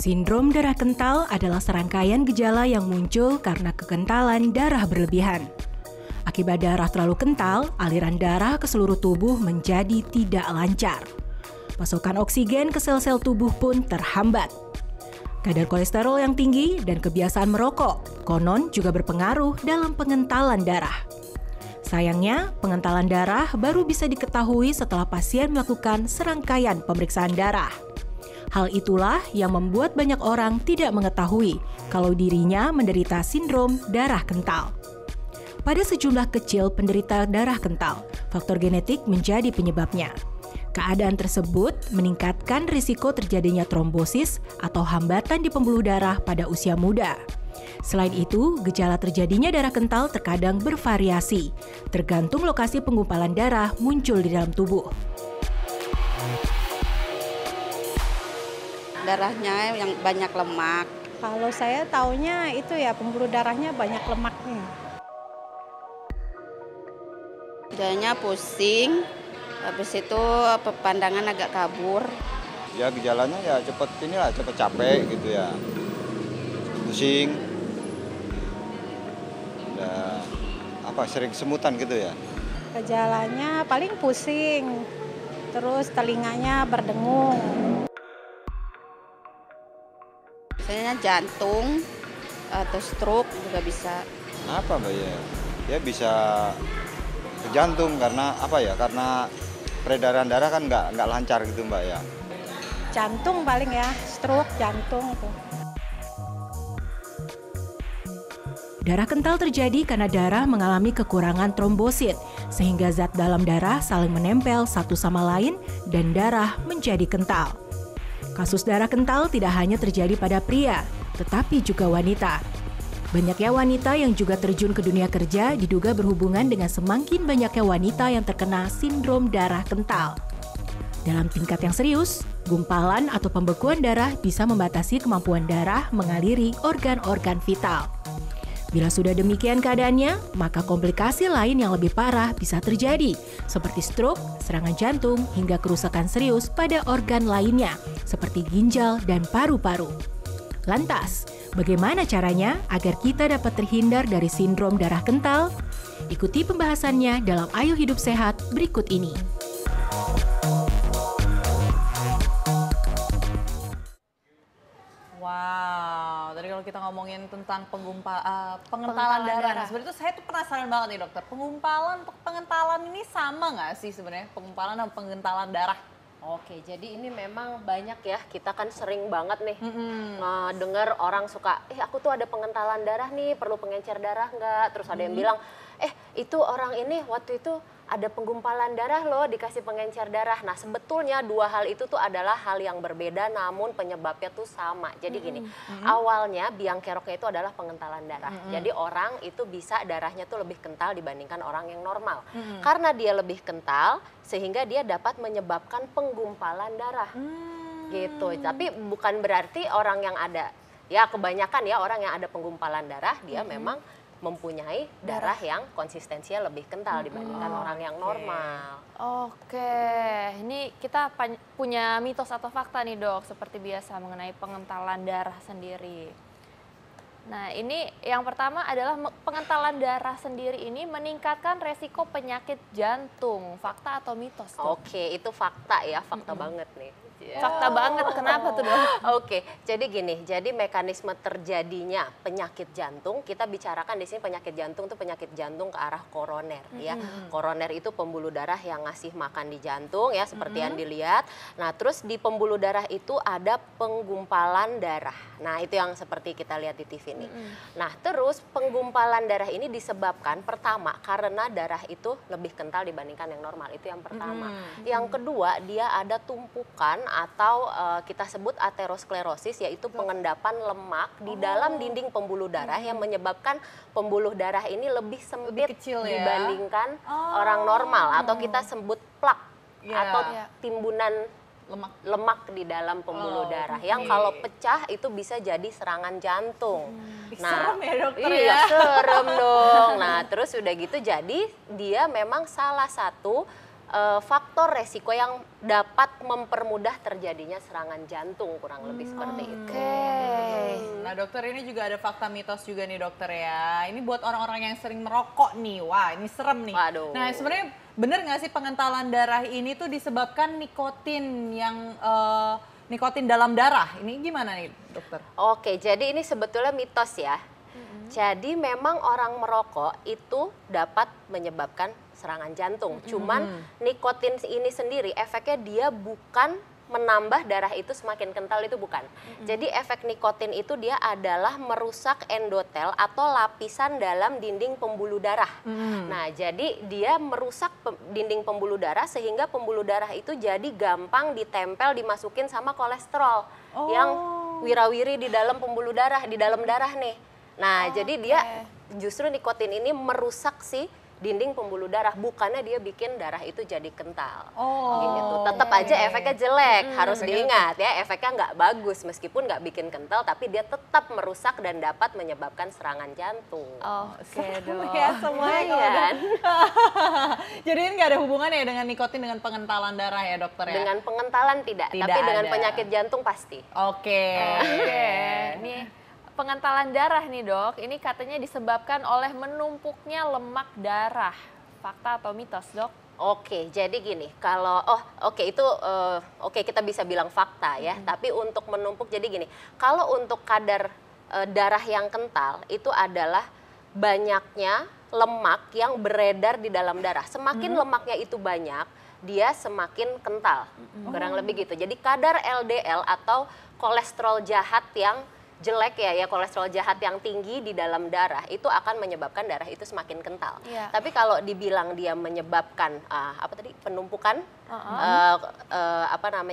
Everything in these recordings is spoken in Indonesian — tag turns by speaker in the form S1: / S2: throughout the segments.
S1: Sindrom darah kental adalah serangkaian gejala yang muncul karena kekentalan darah berlebihan. Akibat darah terlalu kental, aliran darah ke seluruh tubuh menjadi tidak lancar. Pasokan oksigen ke sel-sel tubuh pun terhambat. Kadar kolesterol yang tinggi dan kebiasaan merokok konon juga berpengaruh dalam pengentalan darah. Sayangnya, pengentalan darah baru bisa diketahui setelah pasien melakukan serangkaian pemeriksaan darah. Hal itulah yang membuat banyak orang tidak mengetahui kalau dirinya menderita sindrom darah kental. Pada sejumlah kecil penderita darah kental, faktor genetik menjadi penyebabnya. Keadaan tersebut meningkatkan risiko terjadinya trombosis atau hambatan di pembuluh darah pada usia muda. Selain itu, gejala terjadinya darah kental terkadang bervariasi, tergantung lokasi penggumpalan darah muncul di dalam tubuh.
S2: Darahnya yang banyak lemak.
S3: Kalau saya taunya itu ya pembuluh darahnya banyak lemaknya.
S2: Gejalanya pusing, habis itu pandangan agak kabur.
S4: Ya gejalanya ya cepet capek gitu ya. Pusing. Sering kesemutan gitu ya.
S3: Gejalanya paling pusing, terus telinganya berdengung.
S2: Biasanya jantung atau stroke juga bisa.
S4: Apa Mbak ya? Ya bisa ke jantung karena apa ya? Karena peredaran darah kan nggak lancar gitu Mbak ya.
S3: Jantung paling ya, stroke jantung tuh.
S1: Darah kental terjadi karena darah mengalami kekurangan trombosit, sehingga zat dalam darah saling menempel satu sama lain dan darah menjadi kental. Kasus darah kental tidak hanya terjadi pada pria, tetapi juga wanita. Banyaknya wanita yang juga terjun ke dunia kerja diduga berhubungan dengan semakin banyaknya wanita yang terkena sindrom darah kental. Dalam tingkat yang serius, gumpalan atau pembekuan darah bisa membatasi kemampuan darah mengaliri organ-organ vital. Bila sudah demikian keadaannya, maka komplikasi lain yang lebih parah bisa terjadi, seperti stroke, serangan jantung, hingga kerusakan serius pada organ lainnya, seperti ginjal dan paru-paru. Lantas, bagaimana caranya agar kita dapat terhindar dari sindrom darah kental? Ikuti pembahasannya dalam Ayo Hidup Sehat berikut ini.
S5: Wow, tadi kalau kita ngomongin tentang pengentalan darah. Sebenarnya itu saya tuh penasaran banget nih dokter. Pengentalan ini sama nggak sih sebenarnya penggumpalan dan pengentalan darah?
S6: Oke, jadi ini memang banyak ya, kita kan sering banget nih dengar orang suka, aku tuh ada pengentalan darah nih, perlu pengencer darah nggak? Terus ada yang bilang, itu orang ini waktu itu ada penggumpalan darah loh, dikasih pengencer darah. Nah sebetulnya dua hal itu tuh adalah hal yang berbeda namun penyebabnya tuh sama. Jadi gini, awalnya biang keroknya itu adalah pengentalan darah. Jadi orang itu bisa darahnya tuh lebih kental dibandingkan orang yang normal. Karena dia lebih kental sehingga dia dapat menyebabkan penggumpalan darah. Gitu, tapi bukan berarti orang yang ada, ya kebanyakan ya orang yang ada penggumpalan darah dia memang mempunyai darah yang konsistensinya lebih kental dibandingkan orang yang normal.
S7: Oke, ini kita punya mitos atau fakta nih dok, seperti biasa mengenai pengentalan darah sendiri. Nah ini yang pertama adalah pengentalan darah sendiri ini meningkatkan resiko penyakit jantung. Fakta atau mitos? Dok?
S6: Oke, itu fakta ya, fakta banget nih.
S7: Fakta banget, kenapa tuh dok?
S6: Oke, jadi gini, jadi mekanisme terjadinya penyakit jantung, kita bicarakan di sini penyakit jantung itu penyakit jantung ke arah koroner ya. Koroner itu pembuluh darah yang ngasih makan di jantung ya, seperti yang dilihat. Nah terus di pembuluh darah itu ada penggumpalan darah. Nah itu yang seperti kita lihat di TV nih. Nah terus penggumpalan darah ini disebabkan pertama karena darah itu lebih kental dibandingkan yang normal, itu yang pertama. Yang kedua dia ada tumpukan atau kita sebut aterosklerosis, yaitu pengendapan lemak di dalam dinding pembuluh darah yang menyebabkan pembuluh darah ini lebih sempit
S5: kecil ya?
S6: Dibandingkan orang normal, atau kita sebut plak atau timbunan lemak di dalam pembuluh darah yang kalau pecah itu bisa jadi serangan jantung. Nah,
S5: serem ya dokter
S6: iya,
S5: ya?
S6: serem dong. Nah terus udah gitu jadi dia memang salah satu faktor resiko yang dapat mempermudah terjadinya serangan jantung, kurang lebih seperti itu.
S5: Nah dokter, ini juga ada fakta mitos juga nih dokter ya. Ini buat orang-orang yang sering merokok nih, wah ini serem nih.
S6: Waduh.
S5: Nah sebenarnya bener nggak sih pengentalan darah ini tuh disebabkan nikotin yang nikotin dalam darah? Ini gimana nih dokter?
S6: Oke, jadi ini sebetulnya mitos ya. Jadi memang orang merokok itu dapat menyebabkan serangan jantung. Cuman nikotin ini sendiri efeknya dia bukan menambah darah itu semakin kental, itu bukan. Jadi efek nikotin itu dia adalah merusak endotel atau lapisan dalam dinding pembuluh darah. Nah, jadi dia merusak dinding pembuluh darah sehingga pembuluh darah itu jadi gampang ditempel, dimasukin sama kolesterol yang wirawiri di dalam pembuluh darah, di dalam darah nih. Nah, jadi dia justru nikotin ini merusak si dinding pembuluh darah, bukannya dia bikin darah itu jadi kental. Gitu. Tetap aja efeknya jelek, harus diingat ya, efeknya nggak bagus meskipun nggak bikin kental, tapi dia tetap merusak dan dapat menyebabkan serangan jantung.
S7: Oke dok.
S5: Ya semuanya kalau
S6: Kan?
S5: Jadi ini nggak ada hubungannya ya dengan nikotin dengan pengentalan darah ya dokter ya?
S6: Dengan pengentalan tidak,
S5: Tidak
S6: tapi dengan
S5: ada.
S6: penyakit jantung pasti.
S5: Oke.
S7: Nih pengentalan darah nih dok, ini katanya disebabkan oleh menumpuknya lemak darah. Fakta atau mitos dok?
S6: Oke, jadi gini, kalau kita bisa bilang fakta ya, tapi untuk menumpuk jadi gini, kalau untuk kadar darah yang kental itu adalah banyaknya lemak yang beredar di dalam darah. Semakin lemaknya itu banyak, dia semakin kental, kurang lebih gitu. Jadi kadar LDL atau kolesterol jahat yang jelek ya, kolesterol jahat yang tinggi di dalam darah itu akan menyebabkan darah itu semakin kental. Tapi kalau dibilang dia menyebabkan penumpukan,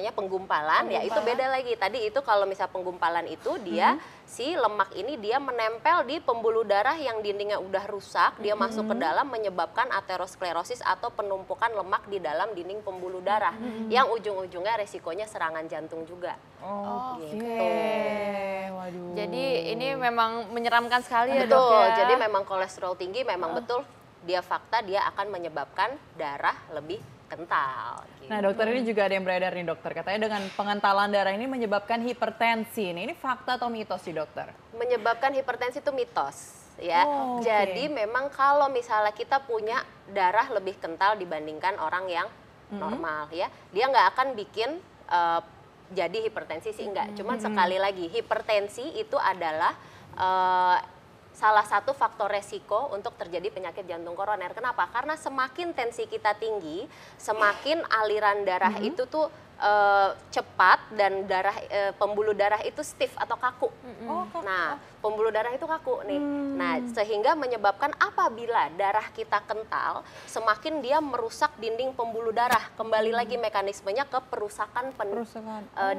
S6: penggumpalan, ya itu beda lagi. Tadi itu kalau misal penggumpalan itu dia si lemak ini dia menempel di pembuluh darah yang dindingnya udah rusak, dia masuk ke dalam menyebabkan aterosklerosis atau penumpukan lemak di dalam dinding pembuluh darah yang ujung-ujungnya resikonya serangan jantung juga. Gitu.
S5: Waduh.
S7: Jadi ini memang menyeramkan sekali ya
S6: Betul,
S7: dok ya.
S6: jadi memang kolesterol tinggi memang betul dia fakta dia akan menyebabkan darah lebih kental. Gitu.
S5: Nah dokter, ini juga ada yang beredar nih dokter, katanya dengan pengentalan darah ini menyebabkan hipertensi. Ini fakta atau mitos sih dokter?
S6: Menyebabkan hipertensi itu mitos ya. Jadi memang kalau misalnya kita punya darah lebih kental dibandingkan orang yang normal ya, dia nggak akan bikin jadi hipertensi sih enggak. Cuman sekali lagi hipertensi itu adalah salah satu faktor resiko untuk terjadi penyakit jantung koroner. Kenapa? Karena semakin tensi kita tinggi, semakin aliran darah itu tuh cepat dan pembuluh darah itu stiff atau kaku. Nah, pembuluh darah itu kaku nih. Nah, sehingga menyebabkan apabila darah kita kental, semakin dia merusak dinding pembuluh darah. Kembali lagi mekanismenya ke perusakan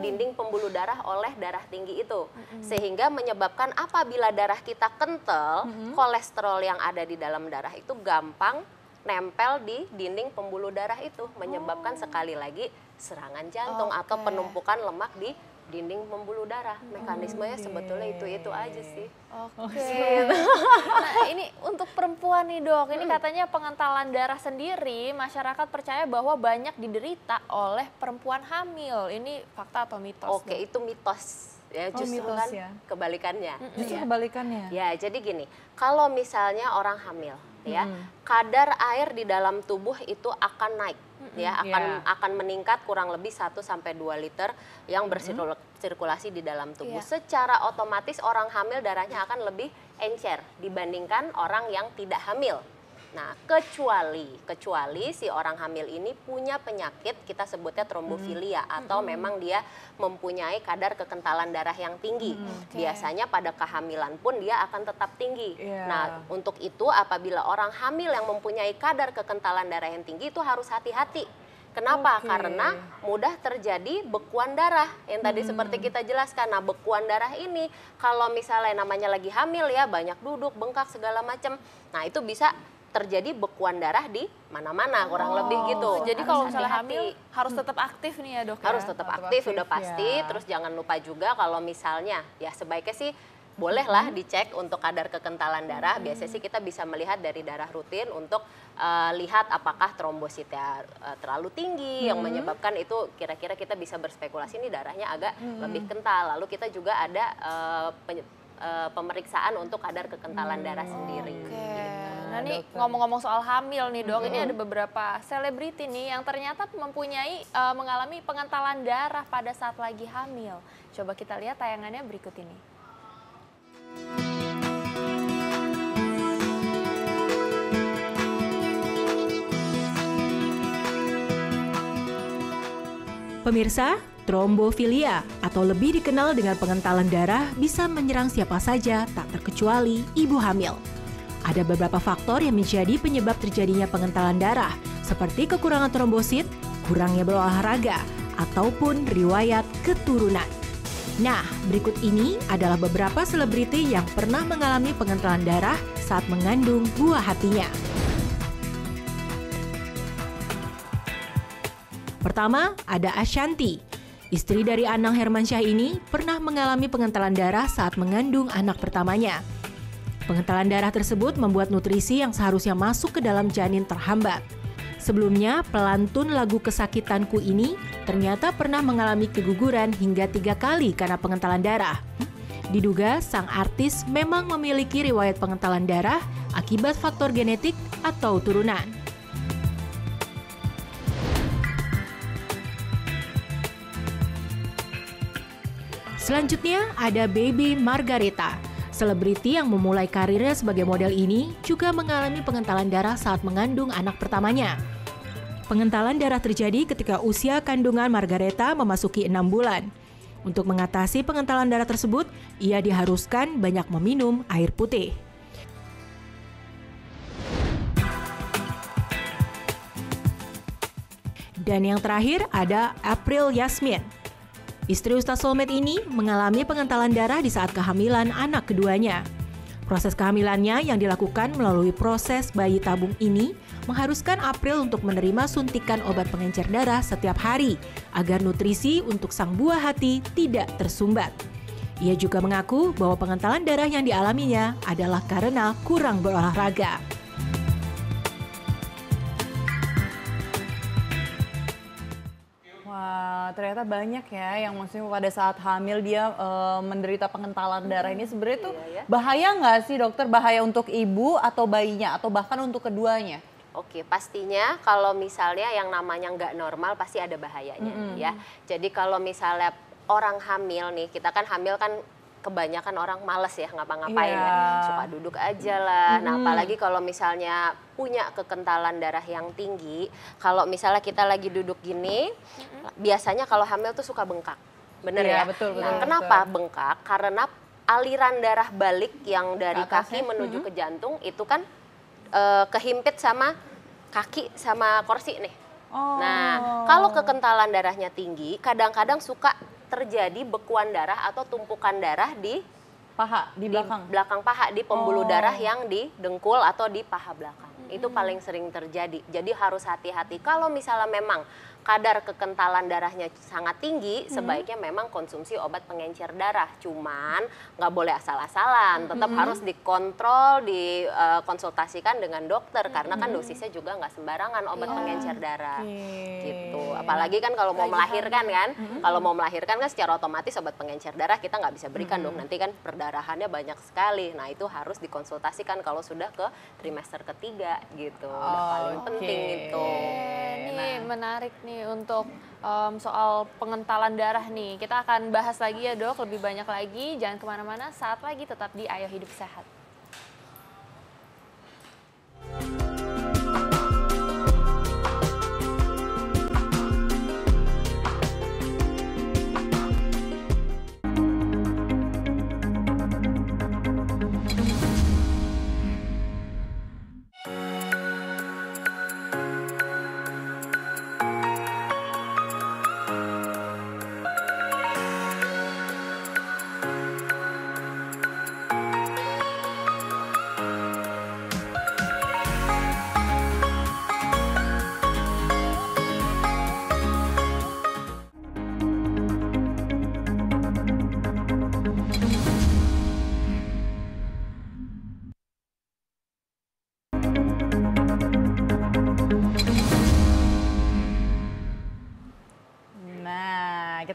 S6: dinding pembuluh darah oleh darah tinggi itu. Sehingga menyebabkan apabila darah kita kental, kolesterol yang ada di dalam darah itu gampang nempel di dinding pembuluh darah itu, menyebabkan sekali lagi serangan jantung atau penumpukan lemak di dinding pembuluh darah. Mekanismenya sebetulnya itu aja sih.
S7: Nah ini untuk perempuan nih dok, ini katanya pengentalan darah sendiri masyarakat percaya bahwa banyak diderita oleh perempuan hamil. Ini fakta atau mitos?
S6: Oke, itu mitos. Ya, justru
S5: mitos
S6: kan
S5: ya.
S6: Kebalikannya.
S5: Justru kebalikannya.
S6: Ya, jadi gini, kalau misalnya orang hamil ya, kadar air di dalam tubuh itu akan naik ya, akan meningkat kurang lebih 1 sampai 2 liter yang bersirkulasi di dalam tubuh. Secara otomatis orang hamil darahnya akan lebih encer dibandingkan orang yang tidak hamil. Nah, kecuali si orang hamil ini punya penyakit kita sebutnya trombofilia atau memang dia mempunyai kadar kekentalan darah yang tinggi. Biasanya pada kehamilan pun dia akan tetap tinggi. Nah, untuk itu apabila orang hamil yang mempunyai kadar kekentalan darah yang tinggi itu harus hati-hati. Kenapa? Karena mudah terjadi bekuan darah yang tadi seperti kita jelaskan. Nah, bekuan darah ini kalau misalnya namanya lagi hamil ya, banyak duduk, bengkak segala macam. Nah, itu bisa terjadi bekuan darah di mana-mana, kurang lebih gitu.
S7: Jadi kalau misalnya hamil harus tetap aktif nih ya dok?
S6: Harus tetap aktif, udah pasti. Terus jangan lupa juga kalau misalnya ya sebaiknya sih bolehlah dicek untuk kadar kekentalan darah. Biasanya sih kita bisa melihat dari darah rutin untuk lihat apakah trombositnya terlalu tinggi yang menyebabkan itu, kira-kira kita bisa berspekulasi ini darahnya agak lebih kental. Lalu kita juga ada pemeriksaan untuk kadar kekentalan darah sendiri.
S7: Nah ini ngomong-ngomong soal hamil nih dok, ini ada beberapa selebriti nih yang ternyata mengalami pengentalan darah pada saat lagi hamil. Coba kita lihat tayangannya berikut ini.
S1: Pemirsa, trombofilia atau lebih dikenal dengan pengentalan darah bisa menyerang siapa saja, tak terkecuali ibu hamil. Ada beberapa faktor yang menjadi penyebab terjadinya pengentalan darah, seperti kekurangan trombosit, kurangnya berolahraga, ataupun riwayat keturunan. Nah, berikut ini adalah beberapa selebriti yang pernah mengalami pengentalan darah saat mengandung buah hatinya. Pertama, ada Ashanti. Istri dari Anang Hermansyah ini pernah mengalami pengentalan darah saat mengandung anak pertamanya. Pengentalan darah tersebut membuat nutrisi yang seharusnya masuk ke dalam janin terhambat. Sebelumnya, pelantun lagu Kesakitanku ini ternyata pernah mengalami keguguran hingga 3 kali karena pengentalan darah. Diduga sang artis memang memiliki riwayat pengentalan darah akibat faktor genetik atau turunan. Selanjutnya ada Baby Margareta. Selebriti yang memulai karirnya sebagai model ini juga mengalami pengentalan darah saat mengandung anak pertamanya. Pengentalan darah terjadi ketika usia kandungan Margareta memasuki 6 bulan. Untuk mengatasi pengentalan darah tersebut, ia diharuskan banyak meminum air putih. Dan yang terakhir ada April Yasmin. Istri Ustaz Solmed ini mengalami pengentalan darah di saat kehamilan anak keduanya. Proses kehamilannya yang dilakukan melalui proses bayi tabung ini mengharuskan April untuk menerima suntikan obat pengencer darah setiap hari agar nutrisi untuk sang buah hati tidak tersumbat. Ia juga mengaku bahwa pengentalan darah yang dialaminya adalah karena kurang berolahraga.
S5: Wah, ternyata banyak ya yang maksudnya pada saat hamil dia menderita pengentalan darah ini. Sebenarnya tuh bahaya nggak sih dokter? Bahaya untuk ibu atau bayinya atau bahkan untuk keduanya?
S6: Oke, pastinya kalau misalnya yang namanya nggak normal pasti ada bahayanya ya. Jadi kalau misalnya orang hamil nih, kita kan hamil kan kebanyakan orang males ya ngapa-ngapain ya, suka duduk aja lah. Nah apalagi kalau misalnya punya kekentalan darah yang tinggi, kalau misalnya kita lagi duduk gini, biasanya kalau hamil tuh suka bengkak, bener ya?
S5: Betul,
S6: nah kenapa bengkak? Karena aliran darah balik yang dari kaki menuju ke jantung itu kan kehimpit sama kaki sama kursi nih. Nah kalau kekentalan darahnya tinggi, kadang-kadang suka terjadi bekuan darah atau tumpukan darah di
S5: paha, di
S6: belakang paha, di pembuluh darah yang di dengkul atau di paha belakang. Itu paling sering terjadi. Jadi harus hati-hati. Kalau misalnya memang kadar kekentalan darahnya sangat tinggi, sebaiknya memang konsumsi obat pengencer darah. Cuman nggak boleh asal-asalan, tetap harus dikontrol, dikonsultasikan dengan dokter karena kan dosisnya juga nggak sembarangan obat pengencer darah. Gitu. Apalagi kan kalau mau melahirkan kan, kalau mau melahirkan kan secara otomatis obat pengencer darah kita nggak bisa berikan dong. Nanti kan perdarahannya banyak sekali. Nah itu harus dikonsultasikan kalau sudah ke trimester ketiga gitu. Paling penting itu.
S7: Ini menarik nih untuk soal pengentalan darah nih. Kita akan bahas lagi ya dok, lebih banyak lagi. Jangan kemana-mana, saat lagi tetap di Ayo Hidup Sehat.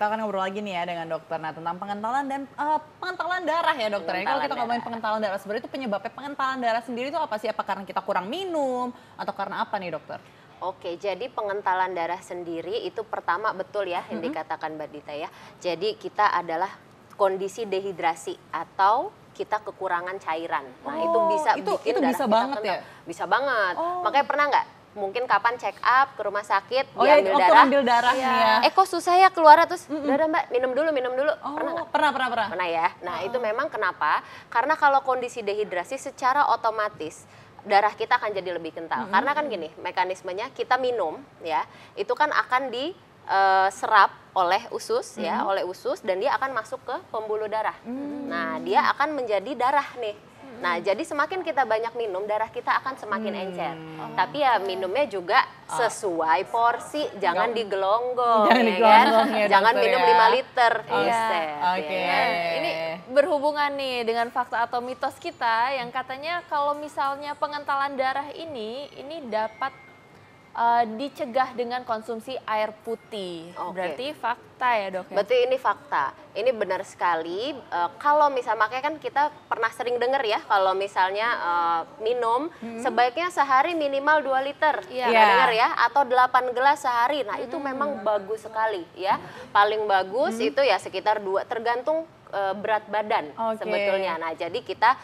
S5: kita akan ngobrol lagi nih ya dengan dokter. Nah, tentang pengentalan dan pengentalan darah ya dokter. Ya, kalau kita ngomongin pengentalan darah, sebenarnya itu penyebabnya pengentalan darah sendiri itu apa sih? Apa karena kita kurang minum atau karena apa nih dokter?
S6: Oke, jadi pengentalan darah sendiri itu pertama betul ya yang dikatakan Mbak Dita ya. Jadi kita adalah kondisi dehidrasi atau kita kekurangan cairan. Nah, itu bisa bikin darah
S5: bisa
S6: kita
S5: banget
S6: kental.
S5: ya?
S6: Bisa banget. Makanya pernah nggak? Mungkin kapan check up ke rumah sakit,
S5: Waktu
S6: darah.
S5: ambil darah nih ya.
S6: Kok susah ya keluar terus, udah Mbak, minum dulu. Pernah nggak?
S5: Pernah.
S6: Pernah ya. Nah, itu memang kenapa? Karena kalau kondisi dehidrasi secara otomatis darah kita akan jadi lebih kental. Karena kan gini, mekanismenya kita minum ya, itu kan akan diserap oleh usus ya, oleh usus dan dia akan masuk ke pembuluh darah. Nah, dia akan menjadi darah nih. Nah, jadi semakin kita banyak minum, darah kita akan semakin encer. Tapi ya minumnya juga sesuai porsi, jangan digelonggong, jangan minum 5 liter.
S5: Oke.
S7: Ini berhubungan nih dengan fakta atau mitos kita yang katanya kalau misalnya pengentalan darah ini dapat dicegah dengan konsumsi air putih. Berarti fakta ya dok ya?
S6: Berarti ini fakta, ini benar sekali. Kalau misalnya, makanya kan kita pernah sering dengar ya, kalau misalnya minum sebaiknya sehari minimal 2 liter. Dengar ya, atau 8 gelas sehari. Nah itu memang bagus sekali ya. Paling bagus itu ya sekitar 2, tergantung berat badan sebetulnya. Nah jadi kita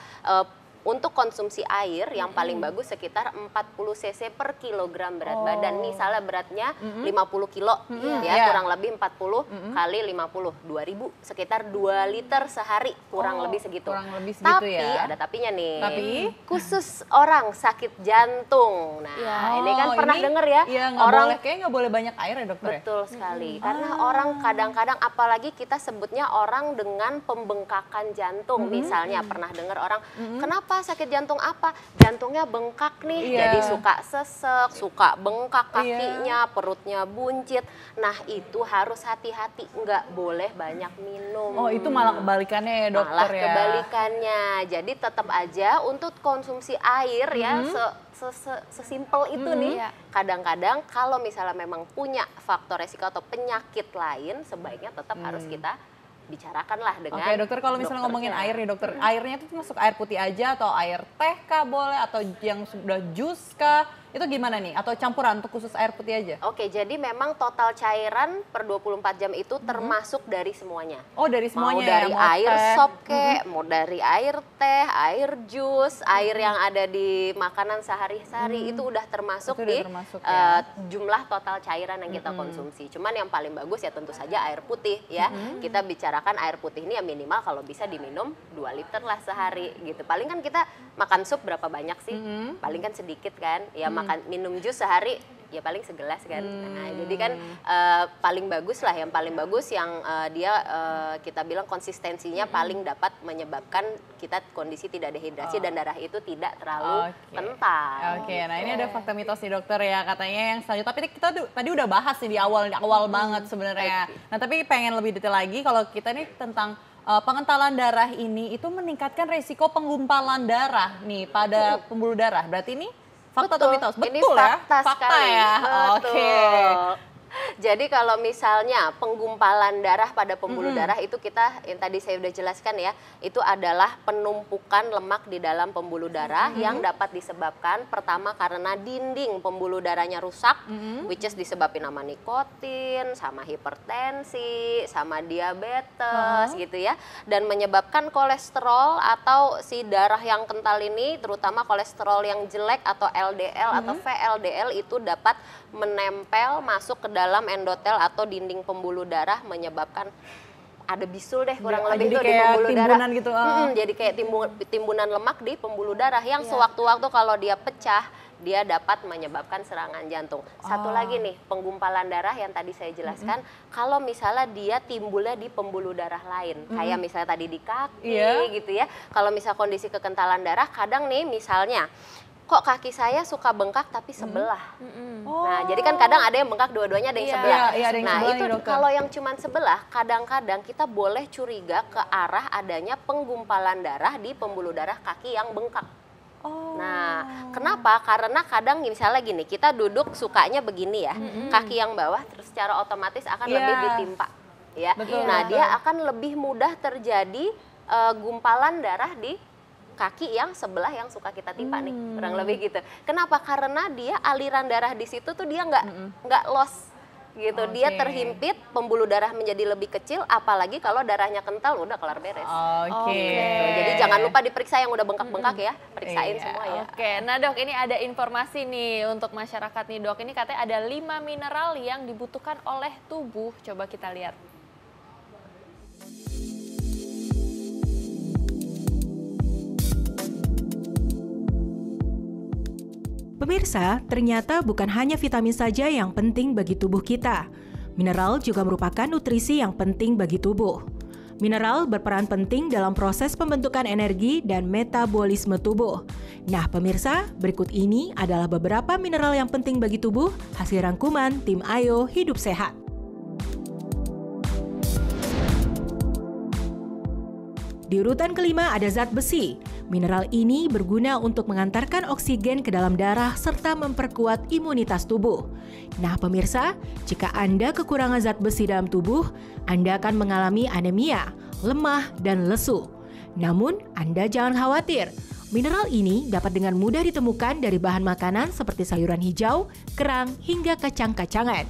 S6: untuk konsumsi air yang paling bagus sekitar 40 cc per kilogram berat badan. Misalnya beratnya 50 kilo ya, kurang lebih 40 kali 50, 2000, sekitar 2 liter sehari, kurang lebih segitu.
S5: Kurang lebih segitu
S6: tapi ada tapinya nih. Khusus orang sakit jantung. Nah, ini kan pernah denger ya, orang
S5: kayaknya nggak boleh banyak air ya dokter.
S6: Betul sekali. Karena orang kadang-kadang, apalagi kita sebutnya orang dengan pembengkakan jantung. Misalnya pernah dengar orang, kenapa sakit jantung apa? Jantungnya bengkak nih, jadi suka sesek, suka bengkak kakinya, perutnya buncit. Nah itu harus hati-hati, nggak boleh banyak minum.
S5: Oh itu malah kebalikannya ya dokter
S6: malah
S5: ya?
S6: Kebalikannya, jadi tetap aja untuk konsumsi air ya, sesimpel itu nih. Kadang-kadang kalau misalnya memang punya faktor resiko atau penyakit lain, sebaiknya tetap harus kita bicarakan lah dengan
S5: Oke dokter, kalau misalnya ngomongin air nih dokter, airnya itu masuk air putih aja atau air teh kah boleh atau yang sudah jus kah? Itu gimana nih? Atau campuran untuk khusus air putih aja?
S6: Oke, jadi memang total cairan per 24 jam itu termasuk dari semuanya.
S5: Oh dari semuanya
S6: mau dari
S5: ya?
S6: air sop mau dari air teh, air jus, air yang ada di makanan sehari-hari itu udah termasuk
S5: itu
S6: di
S5: termasuk,
S6: jumlah total cairan yang kita konsumsi. Cuman yang paling bagus ya tentu saja air putih ya. Kita bicarakan air putih ini ya minimal kalau bisa diminum 2 liter lah sehari gitu. Paling kan kita makan sup berapa banyak sih? Paling kan sedikit kan? Ya makan minum jus sehari ya paling segelas kan. Nah, jadi kan paling bagus lah, yang paling bagus yang dia kita bilang konsistensinya paling dapat menyebabkan kita kondisi tidak dehidrasi dan darah itu tidak terlalu kental.
S5: Oke, nah ini ada fakta mitos nih dokter ya, katanya yang selanjutnya. Tapi kita tadi udah bahas nih di awal banget sebenarnya. Nah tapi pengen lebih detail lagi kalau kita nih tentang pengentalan darah ini itu meningkatkan resiko penggumpalan darah nih pada pembuluh darah. Berarti ini fakta atau mitos? Betul
S6: ini fakta
S5: ya?
S6: sekali.
S5: Ya?
S6: Oke. Jadi kalau misalnya penggumpalan darah pada pembuluh darah itu kita, yang tadi saya udah jelaskan ya, itu adalah penumpukan lemak di dalam pembuluh darah yang dapat disebabkan pertama karena dinding pembuluh darahnya rusak, which is disebabkan sama nikotin, sama hipertensi, sama diabetes gitu ya, dan menyebabkan kolesterol atau si darah yang kental ini, terutama kolesterol yang jelek atau LDL atau VLDL itu dapat menempel masuk ke dalam endotel atau dinding pembuluh darah, menyebabkan ada bisul deh kurang lebih tuh di pembuluh darah.
S5: Gitu.
S6: Jadi kayak timbunan lemak di pembuluh darah yang sewaktu-waktu kalau dia pecah dia dapat menyebabkan serangan jantung. Satu lagi nih, penggumpalan darah yang tadi saya jelaskan, kalau misalnya dia timbulnya di pembuluh darah lain, kayak misalnya tadi di kaki gitu ya. Kalau misalnya kondisi kekentalan darah, kadang nih misalnya kok kaki saya suka bengkak tapi sebelah. Nah, jadi kan kadang ada yang bengkak dua-duanya, ada yang sebelah. Nah, itu kalau yang cuman sebelah, kadang-kadang kita boleh curiga ke arah adanya penggumpalan darah di pembuluh darah kaki yang bengkak. Nah, kenapa? Karena kadang misalnya gini, kita duduk sukanya begini ya, kaki yang bawah terus secara otomatis akan lebih ditimpa. ya.
S5: Betul,
S6: Nah,
S5: betul.
S6: dia akan lebih mudah terjadi gumpalan darah di kaki yang sebelah yang suka kita timpa nih, kurang lebih gitu. Kenapa? Karena dia aliran darah di situ tuh dia nggak loss gitu. Dia
S5: Oke.
S6: terhimpit, pembuluh darah menjadi lebih kecil, apalagi kalau darahnya kental udah kelar beres.
S5: Oke.
S6: Gitu. Jadi jangan lupa diperiksa yang udah bengkak-bengkak ya, periksain
S5: Iya.
S6: semua ya.
S7: Oke, nah Dok, ini ada informasi nih untuk masyarakat nih Dok. Ini katanya ada 5 mineral yang dibutuhkan oleh tubuh. Coba kita lihat.
S1: Pemirsa, ternyata bukan hanya vitamin saja yang penting bagi tubuh kita. Mineral juga merupakan nutrisi yang penting bagi tubuh. Mineral berperan penting dalam proses pembentukan energi dan metabolisme tubuh. Nah, pemirsa, berikut ini adalah beberapa mineral yang penting bagi tubuh, hasil rangkuman tim Ayo Hidup Sehat. Di urutan kelima ada zat besi. Mineral ini berguna untuk mengantarkan oksigen ke dalam darah serta memperkuat imunitas tubuh. Nah, pemirsa, jika Anda kekurangan zat besi dalam tubuh, Anda akan mengalami anemia, lemah, dan lesu. Namun, Anda jangan khawatir. Mineral ini dapat dengan mudah ditemukan dari bahan makanan seperti sayuran hijau, kerang, hingga kacang-kacangan.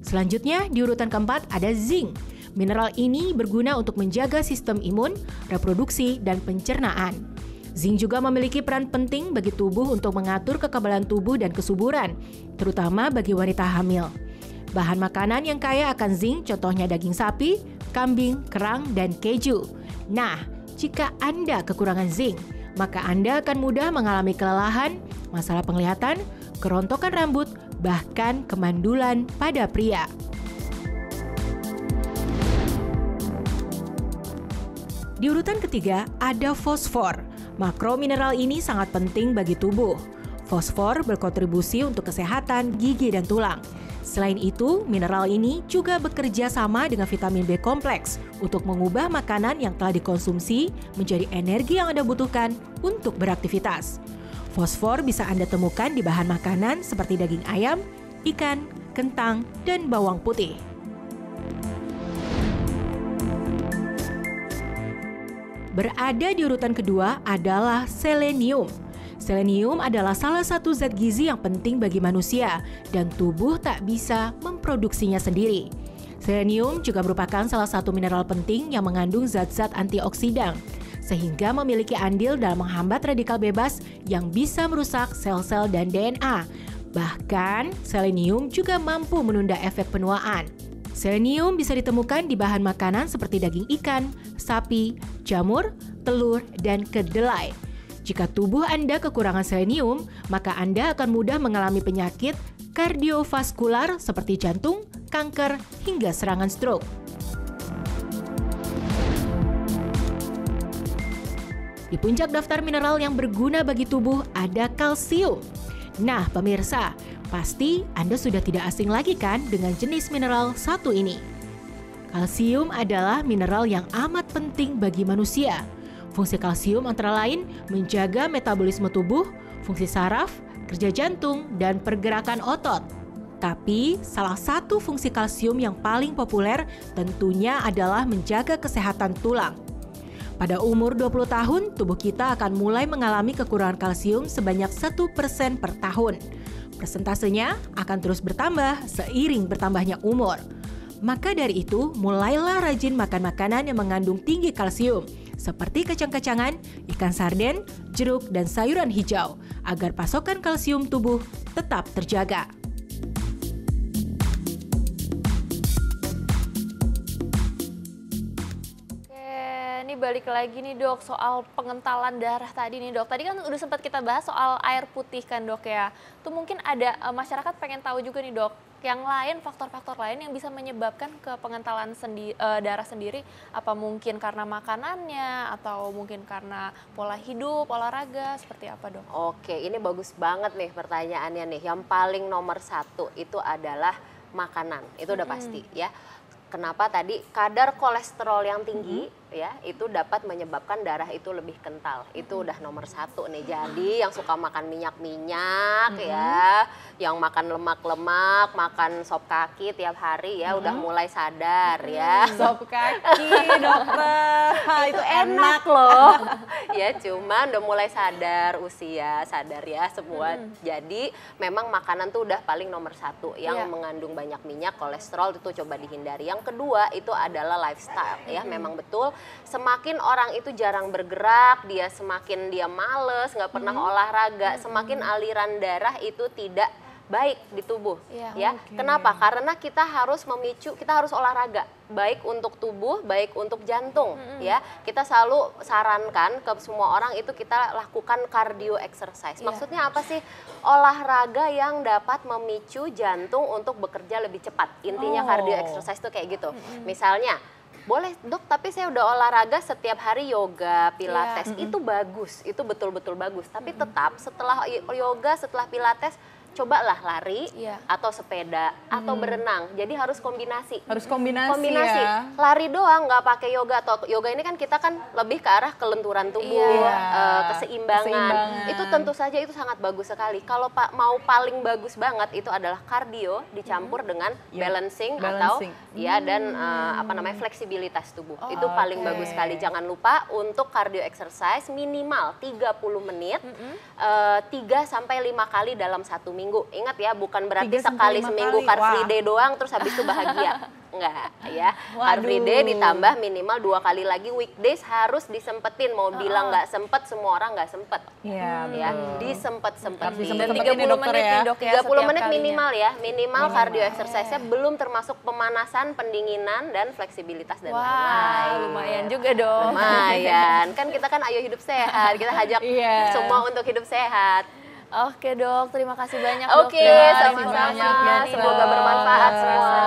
S1: Selanjutnya, di urutan keempat ada zinc. Mineral ini berguna untuk menjaga sistem imun, reproduksi, dan pencernaan. Zinc juga memiliki peran penting bagi tubuh untuk mengatur kekebalan tubuh dan kesuburan, terutama bagi wanita hamil. Bahan makanan yang kaya akan zinc contohnya daging sapi, kambing, kerang, dan keju. Nah, jika Anda kekurangan zinc, maka Anda akan mudah mengalami kelelahan, masalah penglihatan, kerontokan rambut, bahkan kemandulan pada pria. Di urutan ketiga ada fosfor. Makromineral ini sangat penting bagi tubuh. Fosfor berkontribusi untuk kesehatan gigi dan tulang. Selain itu, mineral ini juga bekerja sama dengan vitamin B kompleks untuk mengubah makanan yang telah dikonsumsi menjadi energi yang Anda butuhkan untuk beraktivitas. Fosfor bisa Anda temukan di bahan makanan seperti daging ayam, ikan, kentang, dan bawang putih. Berada di urutan kedua adalah selenium. Selenium adalah salah satu zat gizi yang penting bagi manusia dan tubuh tak bisa memproduksinya sendiri. Selenium juga merupakan salah satu mineral penting yang mengandung zat-zat antioksidan, sehingga memiliki andil dalam menghambat radikal bebas yang bisa merusak sel-sel dan DNA. Bahkan, selenium juga mampu menunda efek penuaan. Selenium bisa ditemukan di bahan makanan seperti daging ikan, sapi, jamur, telur, dan kedelai. Jika tubuh Anda kekurangan selenium, maka Anda akan mudah mengalami penyakit kardiovaskular seperti jantung, kanker, hingga serangan stroke. Di puncak daftar mineral yang berguna bagi tubuh ada kalsium. Nah, pemirsa, pasti Anda sudah tidak asing lagi kan dengan jenis mineral satu ini. Kalsium adalah mineral yang amat penting bagi manusia. Fungsi kalsium antara lain menjaga metabolisme tubuh, fungsi saraf, kerja jantung, dan pergerakan otot. Tapi, salah satu fungsi kalsium yang paling populer tentunya adalah menjaga kesehatan tulang. Pada umur 20 tahun, tubuh kita akan mulai mengalami kekurangan kalsium sebanyak 1% per tahun. Persentasenya akan terus bertambah seiring bertambahnya umur. Maka dari itu, mulailah rajin makan makanan yang mengandung tinggi kalsium, seperti kacang-kacangan, ikan sarden, jeruk, dan sayuran hijau, agar pasokan kalsium tubuh tetap terjaga.
S7: Ini balik lagi nih Dok, soal pengentalan darah tadi nih Dok. Tadi kan udah sempat kita bahas soal air putih kan Dok ya. Tuh mungkin ada masyarakat pengen tahu juga nih Dok, yang lain, faktor-faktor lain yang bisa menyebabkan ke pengentalan darah sendiri, apa mungkin karena makanannya atau mungkin karena pola hidup, olahraga, seperti apa Dok?
S6: Oke, ini bagus banget nih pertanyaannya nih. Yang paling nomor satu itu adalah makanan, itu udah pasti ya. kenapa tadi kadar kolesterol yang tinggi ya itu dapat menyebabkan darah itu lebih kental. Itu udah nomor 1 nih. Jadi yang suka makan minyak-minyak ya, yang makan lemak-lemak, makan sop kaki tiap hari ya udah mulai sadar ya.
S5: Sop kaki, dokter.
S6: Itu enak loh. Ya cuman udah mulai sadar usia, sadar ya semua. Jadi memang makanan tuh udah paling nomor 1 yang mengandung banyak minyak, kolesterol itu coba dihindari. Yang kedua itu adalah lifestyle ya. Memang betul semakin orang itu jarang bergerak, semakin dia males, nggak pernah olahraga, semakin aliran darah itu tidak baik di tubuh ya. Kenapa? Karena kita harus memicu, kita harus olahraga baik untuk tubuh, baik untuk jantung ya. Kita selalu sarankan ke semua orang itu kita lakukan cardio exercise. Maksudnya apa sih? Olahraga yang dapat memicu jantung untuk bekerja lebih cepat. Intinya cardio exercise itu kayak gitu. Misalnya boleh dok, tapi saya udah olahraga setiap hari yoga, pilates, itu bagus, itu betul-betul bagus. Tapi tetap setelah yoga, setelah pilates, cobalah lari atau sepeda atau berenang. Jadi harus kombinasi.
S5: Harus kombinasi ya.
S6: Lari doang nggak pakai yoga, atau yoga ini kan kita kan lebih ke arah kelenturan tubuh, keseimbangan. Itu tentu saja itu sangat bagus sekali. Kalau mau paling bagus banget itu adalah kardio dicampur dengan balancing atau dan fleksibilitas tubuh. Itu paling bagus sekali. Jangan lupa untuk cardio exercise minimal 30 menit 3 sampai 5 kali dalam 1 minggu. Ingat ya, bukan berarti sekali seminggu car free day doang terus habis itu bahagia. Enggak ya. Car free day ditambah minimal 2 kali lagi weekdays harus disempetin. Mau bilang nggak sempet, semua orang nggak sempet.
S5: Iya,
S6: ya. Disempet-sempetin.
S7: Dan 30 menit nih dok ya.
S6: 30 menit minimal ya. Minimal cardio exercise-nya belum termasuk pemanasan, pendinginan, dan fleksibilitas dan lain-lain.
S7: Lumayan juga dong.
S6: Lumayan. Kan kita kan ayo hidup sehat. Kita ajak semua untuk hidup sehat.
S7: Oke dok, terima kasih banyak
S6: Oke,
S7: dokter.
S6: sama-sama. Semoga bermanfaat semua.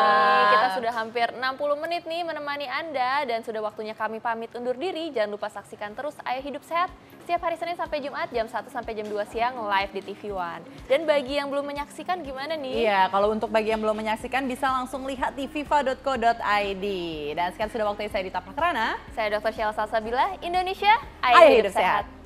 S7: Kita sudah hampir 60 menit nih menemani Anda dan sudah waktunya kami pamit undur diri. Jangan lupa saksikan terus Ayo Hidup Sehat setiap hari Senin sampai Jumat jam 1 sampai jam 2 siang live di TV One. Dan bagi yang belum menyaksikan gimana nih?
S5: Iya, kalau untuk bagi yang belum menyaksikan bisa langsung lihat di viva.co.id. Dan sekarang sudah waktunya saya Dita Prakrana.
S7: Saya Dr. Sheila Salsabila, Indonesia
S5: Ayo Hidup Sehat.